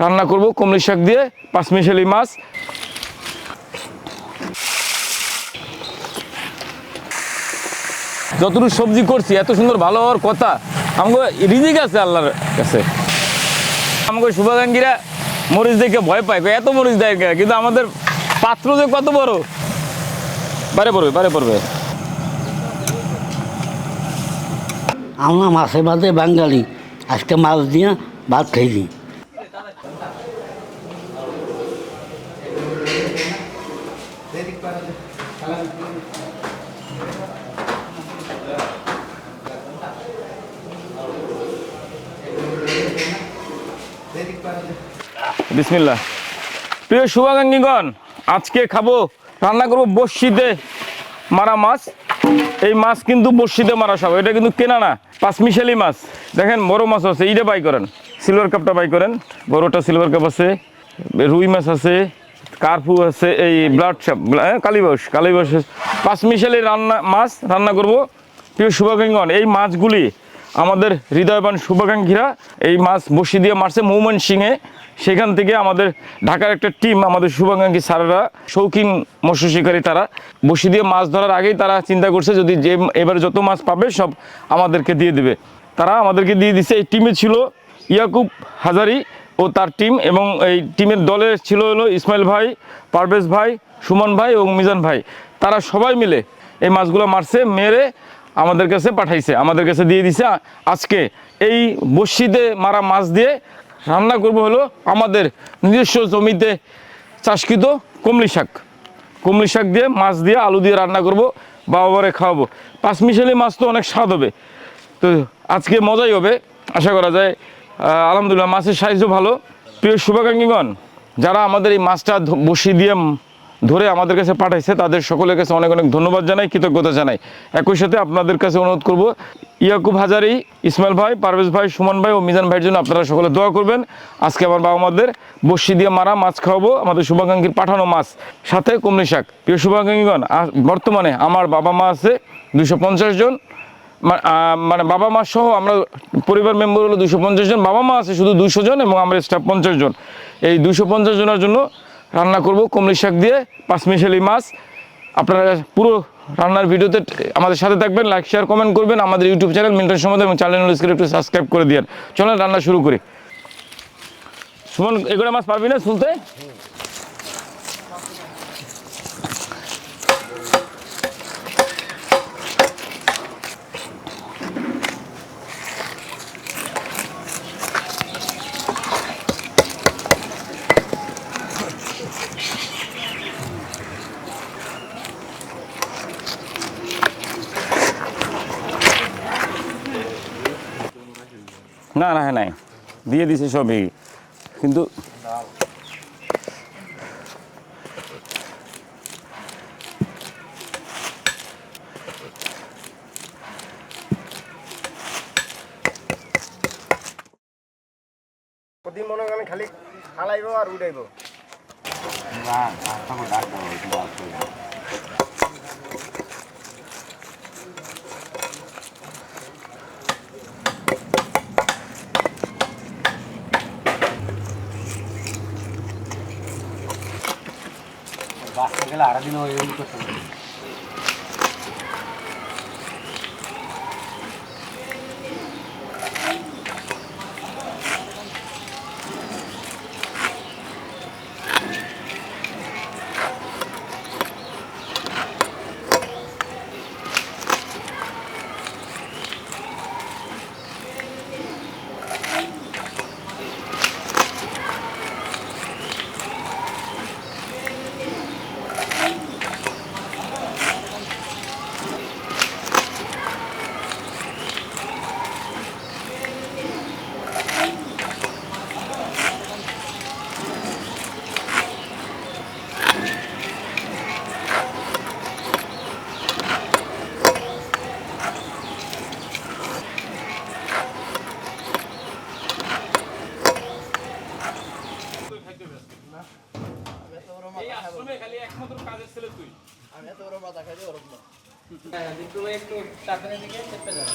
রান্না করব কমলি শাক দিয়ে পাঁচমিশালি মাছ। যতটুকু সবজি করছি এত সুন্দর ভালো হওয়ার কথা, আমাকে রিজিক আছে আল্লাহর কাছে। আমাকে শুভাকাঙ্ক্ষীরা মরিচ দেখে ভয় পায়, এত মরিচ দেয়, কিন্তু আমাদের পাত্র যে কত বড়, বারে পড়বে। আমরা মাছে ভাতে বাঙালি, আজকে মাছ দিয়ে ভাত খাইছি। বিসমিল্লাহ। প্রিয় শুভাকাঙ্ক্ষীগণ, আজকে খাবো, রান্না করবো বড়শিতে মারা মাছ। এই মাছ কিন্তু বড়শিতে মারা সব, এটা কিন্তু কেনা না, পাঁচমিশালি মাছ। দেখেন বড় মাছ আছে, এইটা বাই করেন, সিলভার কাপটা বাই করেন, বড়টা সিলভার কাপ আছে, রুই মাছ আছে, কার্পু আছে, এই ব্লাড কালীবাস পাঁচমিশালি মাছ রান্না করব। প্রিয় শুভাকাঙ্ক্ষীগণ, এই মাছগুলি আমাদের হৃদয়বান শুভাকাঙ্ক্ষীরা এই মাছ বড়শি দিয়ে মারছে ময়মনসিংহে। সেখান থেকে আমাদের ঢাকার একটা টিম, আমাদের শুভাকাঙ্ক্ষী স্যারেরা, শৌখিন মৎস্য শিকারী, তারা বড়শি দিয়ে মাছ ধরার আগেই তারা চিন্তা করছে যদি যে এবারে যত মাছ পাবে সব আমাদেরকে দিয়ে দেবে। তারা আমাদেরকে দিয়ে দিছে। এই টিমে ছিল ইয়াকুব হাজারি ও তার টিম, এবং এই টিমের দলে ছিল হলো ইসমাইল ভাই, পারভেজ ভাই, সুমন ভাই এবং মিজান ভাই। তারা সবাই মিলে এই মাছগুলো মারছে, মেরে আমাদের কাছে পাঠাইছে, আমাদের কাছে দিয়ে দিছে। আজকে এই বড়শিতে মারা মাছ দিয়ে রান্না করব হলো আমাদের নিজস্ব জমিতে চাষকৃত কমলি শাক দিয়ে, মাছ দিয়ে, আলু দিয়ে রান্না করব, বাবারে খাওয়াবো। পাঁচমিশালি মাছ তো অনেক স্বাদ হবে, তো আজকে মজাই হবে আশা করা যায়। আলহামদুলিল্লাহ, মাছের সাইজও ভালো। প্রিয় শুভাকাঙ্ক্ষীগণ, যারা আমাদের এই মাছটা বড়শি দিয়ে ধরে আমাদের কাছে পাঠাইছে, তাদের সকলের কাছে অনেক অনেক ধন্যবাদ জানাই, কৃতজ্ঞতা জানাই। একই সাথে আপনাদের কাছে অনুরোধ করব, ইয়াকুব হাজারি, ইসমাইল ভাই, পারভেজ ভাই, সুমন ভাই ও মিজান ভাইয়ের জন্য আপনারা সকলে দোয়া করবেন। আজকে আমার বাবা মাদের বড়শি দিয়ে মারা মাছ খাওয়াবো, আমাদের শুভাকাঙ্ক্ষীর পাঠানো মাছ, সাথে কমলি শাক। প্রিয় শুভাকাঙ্ক্ষীগণ, বর্তমানে আমার বাবা মা আছে 250 জন, মানে বাবা মা সহ আমরা পরিবার মেম্বার হলো 250 জন, বাবা মা আছে শুধু 200 জন, এবং আমরা স্টাফ 50 জন। এই 250 জনের জন্য রান্না করব কমলি শাক দিয়ে পাঁচমিশালি মাছ। আপনারা পুরো রান্নার ভিডিওতে আমাদের সাথে থাকবেন, লাইক শেয়ার কমেন্ট করবেন। আমাদের ইউটিউব চ্যানেল মিল্টন সমাদ এবং চ্যানেল একটু সাবস্ক্রাইব করে দিন। চলেন রান্না শুরু করি। সুমন, এগুলো মাছ পারবি না শুনতে? না নাই, দিয়ে দিছে সবই, কিন্তু প্রতি মনে করেন খালি খালাইব আর উড়াইব। বাচ্চা গেলে আরো দিন ওই করতে হবে। একটু তাড়াতাড়ি দিকে চেপে যাবে।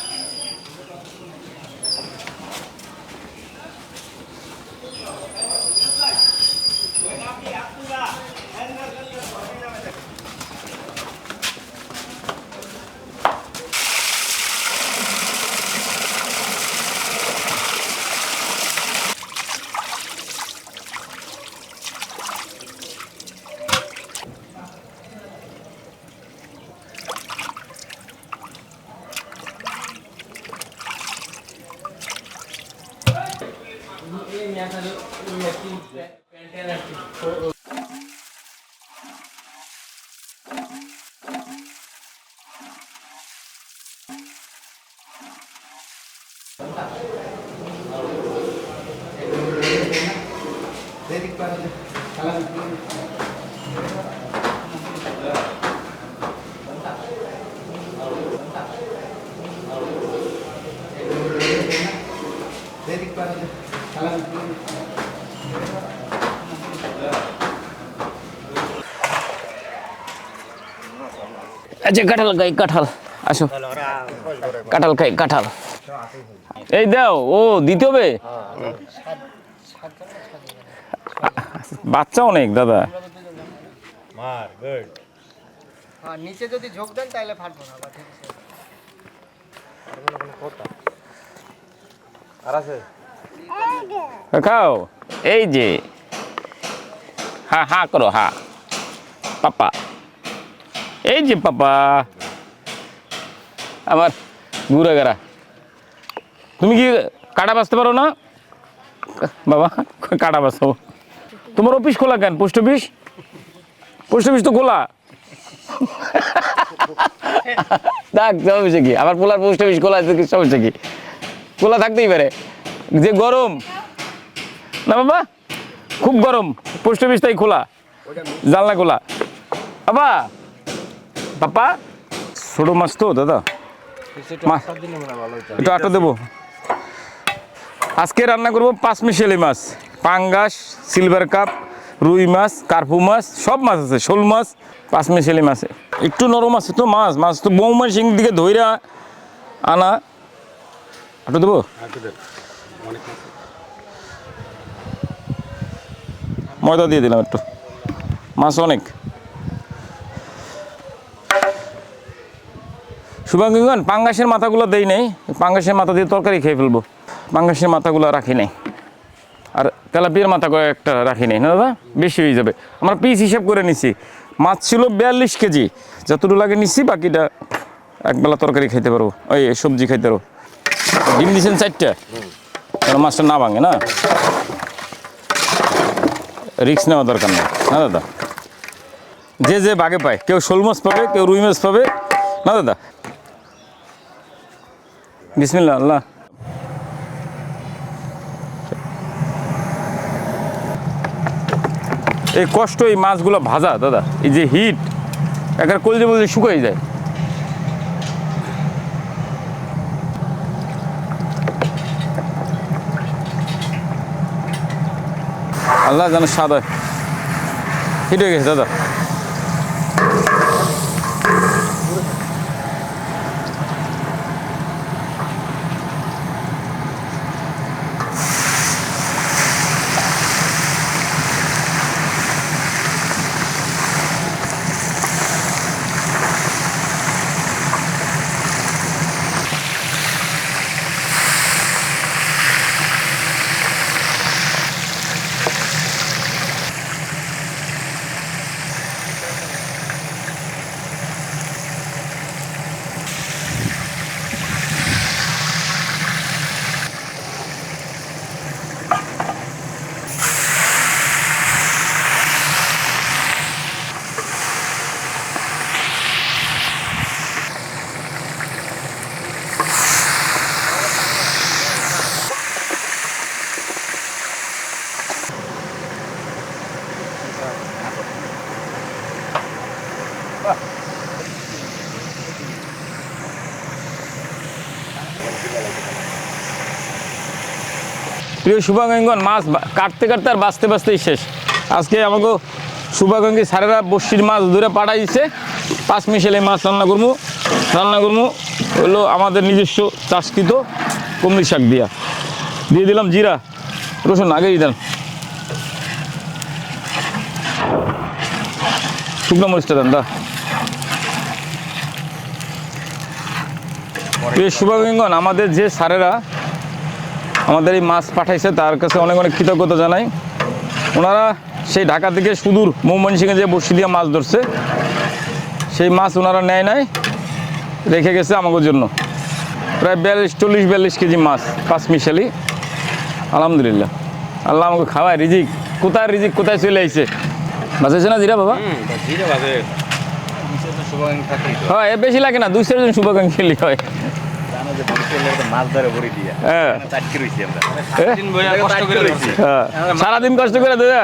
আচ্ছা কাঁঠাল খাই কাঁঠাল, আসো কাঁঠাল খাই কাঁঠাল। এই দাও, ও দিতে হবে, বাচ্চা অনেক দাদা। নিচে যদি ঝোঁক দেন তাহলে ফাটবো না। আর আছে খাও, এই যে হা হা করো, হা পাপা, এই যে পাপা আমার ঘুরে গেরা। তুমি কি কাটা বাঁচতে পারো না বাবা? কাটা বাঁচো। তোমার অফিস খোলা কেন? পোস্ট অফিস, পোস্ট অফিস তো খোলা। দেখ সমস্যা কি, আমার পোলার পোস্ট অফিস খোলা আছে, সমস্যা কি? খোলা থাকতেই পারে, যে গরম না বাবা, খুব গরম, পোস্ট অফিস তাই খোলা, জানলা খোলা। বাবা পাপা, ছোট মাছ তো দাদা, একটু আটা দেবো। আজকে রান্না করবো পাঁচমিশালি মাছ, পাঙ্গাস, সিলভার কাপ, রুই মাছ, কার্পু মাছ, সব মাছ আছে, শোল মাছ, পাঁচমিশালি মাছে। একটু নরম আছে তো মাছ, মাছ তো বৌমা সিং দিকে ধইরা আনা। আটা দেবো, ময়দা দিয়ে দিলাম একটু, মাছ অনেক। শুভাঙ্গীগণ, পাঙ্গাসের মাথাগুলো দেই নেই, পাঙ্গাসের মাথা দিয়ে তরকারি খেয়ে ফেলবো, পাঙ্গাসের মাথাগুলো রাখি নাই। আর তেলাপিয়ার মাথা কয়েকটা রাখি নাই না দাদা, বেশি হয়ে যাবে। আমরা পিস হিসাব করে নিছি, মাছ ছিল 42 কেজি, যতটুকু লাগে নিচ্ছি, বাকিটা একবেলা তরকারি খাইতে পারবো, ওই সবজি খাইতে পারবো। ডিম দিয়েছেন 4টা, কারণ মাছটা না ভাঙে না, রিস্ক নেওয়া দরকার নেই না দাদা। যে যে বাগে পায়, কেউ শোল মাছ পাবে, কেউ রুই মাছ পাবে না দাদা। বিসমিল্লাহ আল্লাহ। এই কষ্ট, এই মাছগুলো ভাজা দাদা, এই যে হিট, একবার কলজে বলতে শুকাই যায়। আল্লাহ যেন স্বাদ হয়। হিট হয়ে গেছে দাদা। প্রিয় শুভাকাঙ্ক্ষীগণ, মাছ কাটতে কাটতে আর বাঁচতে বাঁচতেই শেষ। আজকে আমাকে শুভাকাঙ্ক্ষী স্যারেরা বড়শির মাছ ধরে পাঠাইছে, পাঁচমিশালি মাছ রান্না করবো হলো আমাদের নিজস্ব চাষকৃত কুমড়ি শাক দিয়ে দিলাম জিরা রসুন, আগেই দেন শুকনো মরিচটা দেন দা। প্রিয় শুভাকাঙ্ক্ষীগণ, আমাদের যে স্যারেরা আমাদের এই মাছ পাঠাইছে তার কাছে অনেক অনেক কৃতজ্ঞতা জানাই। ওনারা সেই ঢাকা থেকে সুদূর ময়মনসিংহে যে বড়শি দিয়ে মাছ ধরছে, সেই মাছ ওনারা নেয় নাই, রেখে গেছে আমাদের জন্য। প্রায় 42 কেজি মাছ পাঁচমিশালি, আলহামদুলিল্লাহ। আল্লাহ আমাকে খাওয়ায় রিজিক, কোথায় চলে আইছে। বাজাইছে না জিরা বাবা? জিরা বাজে শুভাকাঙ্ক্ষী থাকেই তো। হয় এ বেশি লাগে না, 2-4 জন শুভাকাঙ্ক্ষী হয়। জানো যে মাছ ধরে ভরি দিয়া হ্যাঁ চাটকি রইছি আমরা। হ্যাঁ, সারাদিন কষ্ট করে দাদা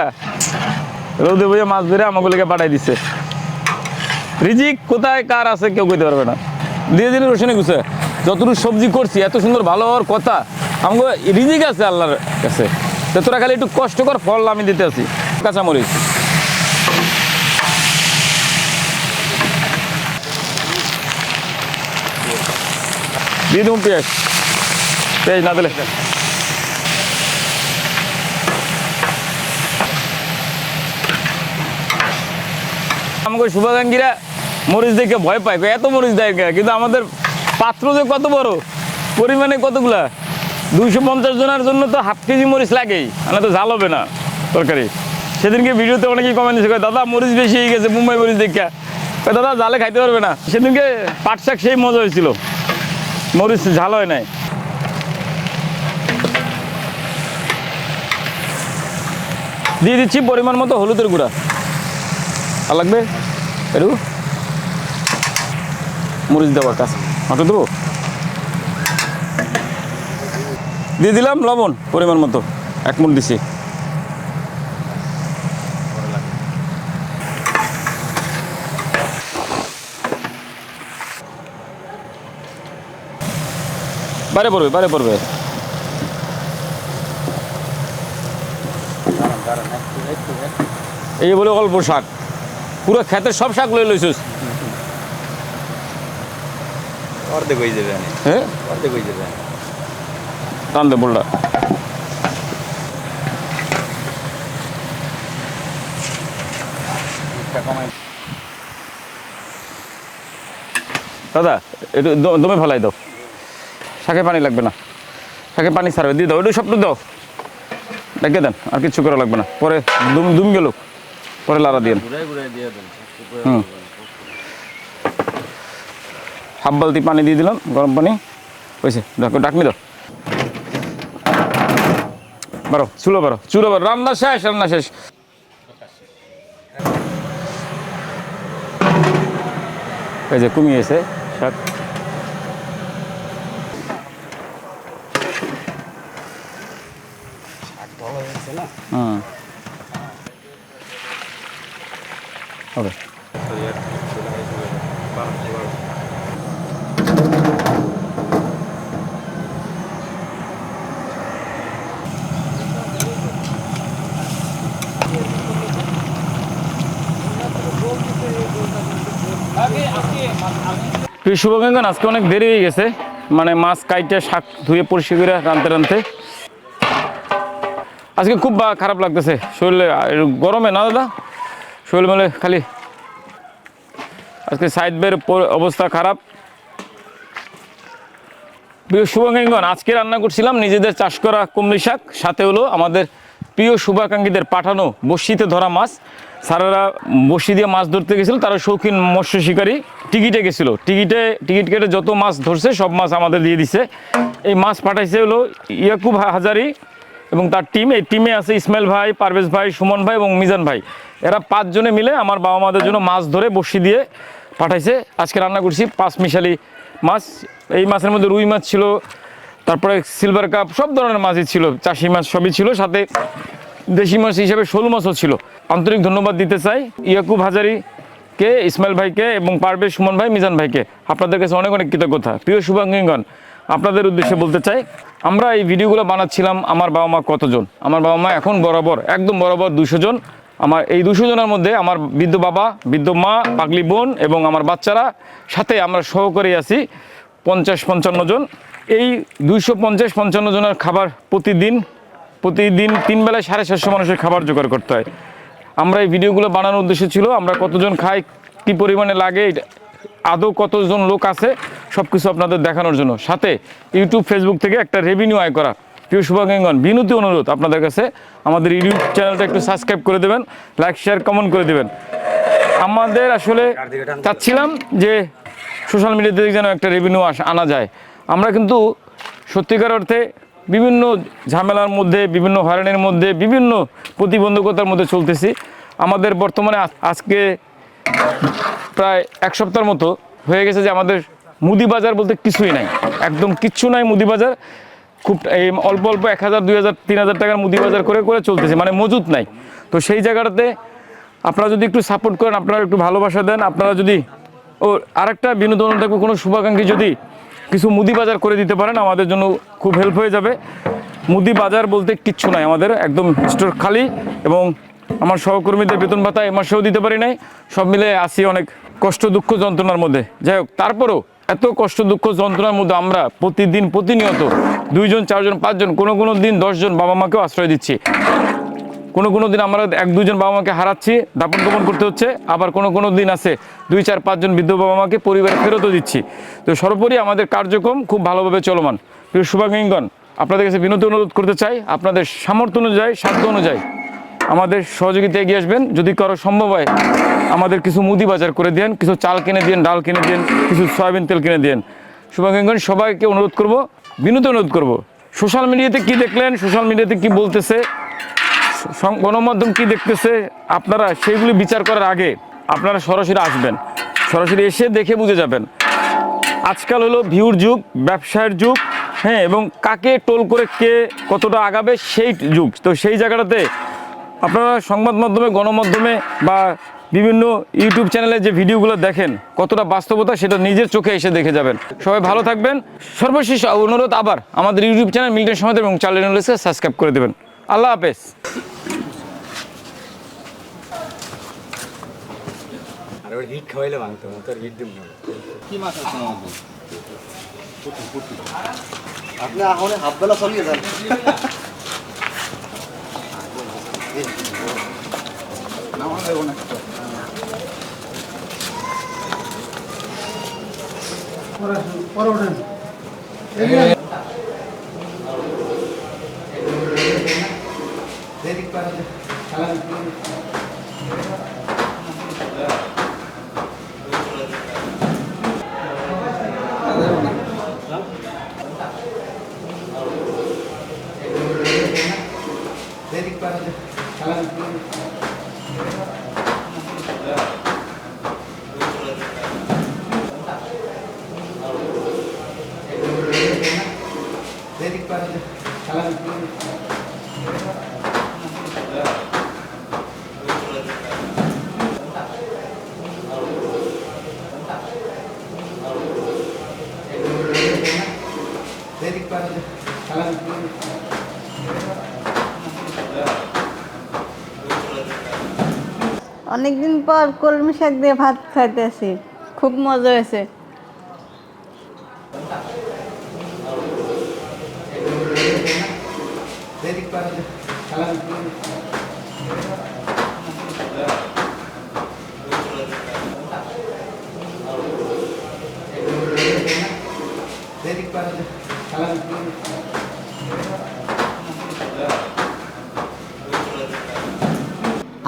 রোদে বইয়ে মাছ ধরে আমাগুলোকে পাঠাই দিচ্ছে। রিজিক কোথায় কার আছে কেউ কইতে পারবে না। দিয়ে দিন রসুনে গুছে যতটুকু সবজি করছি এত সুন্দর ভালো হওয়ার কথা, আমাকে রিজিক আছে আল্লাহর কাছে। তো তোরা খালি একটু কষ্ট কর, ফল আমি দিতে আছি। কাঁচামরিচ দিয়ে দেবো, পেঁয়াজ না দিলে আমাকে শুভাকাঙ্ক্ষীরা মরিচ দেখে ভয় পায়, এত মরিচ দেয় কে? কিন্তু আমাদের পাত্র যে কত বড়, পরিমাণে কতগুলা, 250 জনের জন্য তো হাফ কেজি মরিচ লাগেই, মানে তো ঝাল হবে না তরকারি। সেদিনকে ভিডিওতে অনেকেই কমেন্ট দিয়েছে, দাদা মরিচ বেশি হয়ে গেছে মুম্বাই মরিচ দেখা, দাদা ঝালে খাইতে পারবে না। সেদিনকে পাট শাক সেই মজা হয়েছিল, মরিচ ঝাল হয় নাই। দিয়ে দিচ্ছি পরিমাণ মতো হলুদের গুঁড়া, আর লাগবে একটু মরিচ দেওয়ার কাজ মাত্র দেবো। দিয়ে দিলাম লবণ পরিমাণ মতো, 1 মুঠ দিছি। বাইরে পড়বে। এই বলে অল্প শাক, পুরো খেতের সব শাক লইছিস। অর্ধেক হয়ে যাবে, হ্যাঁ অর্ধেক হয়ে যাবে। টান দে বলটা। দাদা একটু দমে ফেলাই দাও, শাকে পানি লাগবে না, শাকে পানি ছাড়বে, দিয়ে দাও একটু সবটু দাও, ডেকে দেন, আর কিছু করা লাগবে না। পরে দুম গেল, পরে লাড়া দিয়ে হুম। হাফ বালতি পানি দিয়ে দিলাম, গরম পানি হয়েছে, ডাকনি দাও। বারো চুলো বারো, রান্না শেষ। এই যে কমিয়েছে শাক। হুম হবে। প্রিয় শুভাকাঙ্ক্ষী, আজকে অনেক দেরি হয়ে গেছে, মানে মাছ কাইটে শাক ধুয়ে পরিষ্কার করে রাঁধতে আজকে খুব খারাপ লাগতেছে শরীরে, গরমে না দাদা শরীর মেলে খালি আজকে সাইড বের অবস্থা খারাপ। প্রিয় শুভাকাঙ্ক্ষী, আজকে রান্না করছিলাম নিজেদের চাষ করা কুমড়ি শাক, সাথে হলো আমাদের প্রিয় শুভাকাঙ্ক্ষীদের পাঠানো বড়শিতে ধরা মাছ। স্যারেরা বড়শি দিয়ে মাছ ধরতে গেছিল, তারা শৌখিন মৎস্য শিকারী, টিকিটে গেছিল, টিকিট কেটে যত মাছ ধরছে সব মাছ আমাদের দিয়ে দিছে। এই মাছ পাঠাইছে হলো ইয়াকুব হাজারি এবং তার টিম। এই টিমে আছে ইসমাইল ভাই, পারভেজ ভাই, সুমন ভাই এবং মিজান ভাই। এরা 5 জনে মিলে আমার বাবা মাদের জন্য মাছ ধরে বড়শি দিয়ে পাঠাইছে। আজকে রান্না করছি 5 মিশালি মাছ। এই মাছের মধ্যে রুই মাছ ছিল, তারপরে সিলভার কাপ, সব ধরনের মাছই ছিল, চাষি মাছ সবই ছিল, সাথে দেশি মাছ হিসেবে শোল মাছও ছিল। আন্তরিক ধন্যবাদ দিতে চাই ইয়াকুব হাজারিকে, ইসমাইল ভাইকে এবং পারভেজ, সুমন ভাই, মিজান ভাইকে। আপনাদের কাছে অনেক কৃতজ্ঞতা। প্রিয় শুভাকাঙ্ক্ষীগণ, আপনাদের উদ্দেশ্যে বলতে চাই, আমরা এই ভিডিওগুলো বানাচ্ছিলাম আমার বাবা মা কতজন। আমার বাবা মা এখন একদম বরাবর 200 জন। আমার এই 200 জনের মধ্যে আমার বৃদ্ধ বাবা, বৃদ্ধ মা, পাগলি বোন এবং আমার বাচ্চারা, সাথে আমরা সহকারী আছি 50-55 জন। এই 250-55 জনের খাবার প্রতিদিন 3 বেলায় 750 মানুষের খাবার জোগাড় করতে হয়। আমরা এই ভিডিওগুলো বানানোর উদ্দেশ্য ছিল আমরা কতজন খাই, কী পরিমাণে লাগে, আদৌ কতজন লোক আছে, সব কিছু আপনাদের দেখানোর জন্য, সাথে ইউটিউব ফেসবুক থেকে একটা রেভিনিউ আয় করা। প্রিয় শুভাকাঙ্ক্ষীগণ, বিনতি অনুরোধ আপনাদের কাছে, আমাদের ইউটিউব চ্যানেলটা একটু সাবস্ক্রাইব করে দেবেন, লাইক শেয়ার কমেন্ট করে দেবেন। আমাদের আসলে চাচ্ছিলাম যে সোশ্যাল মিডিয়া থেকে যেন একটা রেভিনিউ আনা যায়। আমরা কিন্তু সত্যিকার অর্থে বিভিন্ন ঝামেলার মধ্যে, বিভিন্ন হয়রানির মধ্যে, বিভিন্ন প্রতিবন্ধকতার মধ্যে চলতেছি। আমাদের বর্তমানে আজকে প্রায় এক সপ্তাহের মতো হয়ে গেছে যে আমাদের মুদি বাজার বলতে কিছুই নাই, একদম কিচ্ছু নাই মুদি বাজার। খুব এই অল্প অল্প 1,000, 2,000, 3,000 টাকার মুদি বাজার করে করে চলতেছে, মানে মজুত নাই। তো সেই জায়গাটাতে আপনারা যদি একটু সাপোর্ট করেন, আপনারা একটু ভালোবাসা দেন, আপনারা যদি আরেকটা বিনোদন থাকবে, কোনো শুভাকাঙ্ক্ষী যদি কিছু মুদি বাজার করে দিতে পারেন আমাদের জন্য খুব হেল্প হয়ে যাবে। মুদি বাজার বলতে কিচ্ছু নাই আমাদের, একদম স্টোর খালি, এবং আমার সহকর্মীদের বেতন ভাতা এ মাসেও দিতে পারি নাই। সব মিলে আসি অনেক কষ্ট, দুঃখ, যন্ত্রণার মধ্যে। যাই হোক, তারপরেও এত কষ্ট, দুঃখ, যন্ত্রণার মধ্যে আমরা প্রতিদিন প্রতিনিয়ত 2 জন 4 জন 5 জন, কোনো দিন 10 জন বাবা মাকেও আশ্রয় দিচ্ছি। কোনো দিন আমরা 1-2 জন বাবা মাকে হারাচ্ছি, দাপন গোপন করতে হচ্ছে। আবার কোনো দিন আছে 2-4-5 জন বৃদ্ধ বাবা মাকে পরিবারে ফেরতও দিচ্ছি। তো সর্বোপরি আমাদের কার্যক্রম খুব ভালোভাবে চলমান। প্রিয় শুভাকাঙ্ক্ষীগণ, আপনাদের কাছে বিনীত অনুরোধ করতে চাই, আপনাদের সামর্থ্য অনুযায়ী, সাধ্য অনুযায়ী আমাদের সহযোগিতা এগিয়ে আসবেন। যদি কারো সম্ভব হয় আমাদের কিছু মুদি বাজার করে দেন, কিছু চাল কিনে দেন, ডাল কিনে দেন, কিছু সয়াবিন তেল কিনে দেন। শুভাকাঙ্ক্ষীগণ, সবাইকে অনুরোধ করব, বিনীত অনুরোধ করব, সোশ্যাল মিডিয়াতে কি দেখলেন, সোশ্যাল মিডিয়াতে কি বলতেছে, গণমাধ্যম কি দেখতেছে, আপনারা সেইগুলি বিচার করার আগে আপনারা সরাসরি আসবেন, সরাসরি এসে দেখে বুঝে যাবেন। আজকাল হলো ভিউর যুগ, ব্যবসায়ের যুগ, হ্যাঁ, এবং কাকে টোল করে কে কতটা আগাবে সেই যুগ। তো সেই জায়গাটাতে আপনারা সংবাদ মাধ্যমে, গণমাধ্যমে বা বিভিন্ন ইউটিউব চ্যানেলে যে ভিডিওগুলো দেখেন, কতটা বাস্তবতা সেটা নিজের চোখে এসে দেখে যাবেন। সবাই ভালো থাকবেন। সর্বশেষ অনুরোধ, আবার আমাদের ইউটিউব চ্যানেল মিল্টন সমাজ এবং চ্যানেল সাবস্ক্রাইব করে দেবেন। আল্লাহ হাফেজ। আর ওর হিট খাওয়াইলে ভাঙতো, তোর হিট দিব না। কি মাছ আছে আমাদের? আপনি এখন হাফ বেলা চলিয়ে যান। অনেকদিন পর কলমি শাক দিয়ে ভাত খাইতেছি, খুব মজা হয়েছে।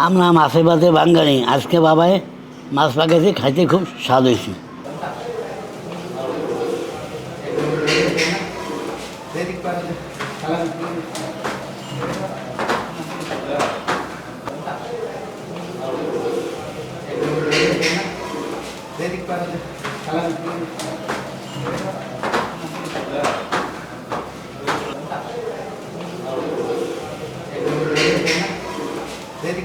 আমরা মাছে ভাতে বাঙালি, আজকে বাবায় মাছ পাকাইছে, খাইতে খুব স্বাদ হয়েছে। Dedi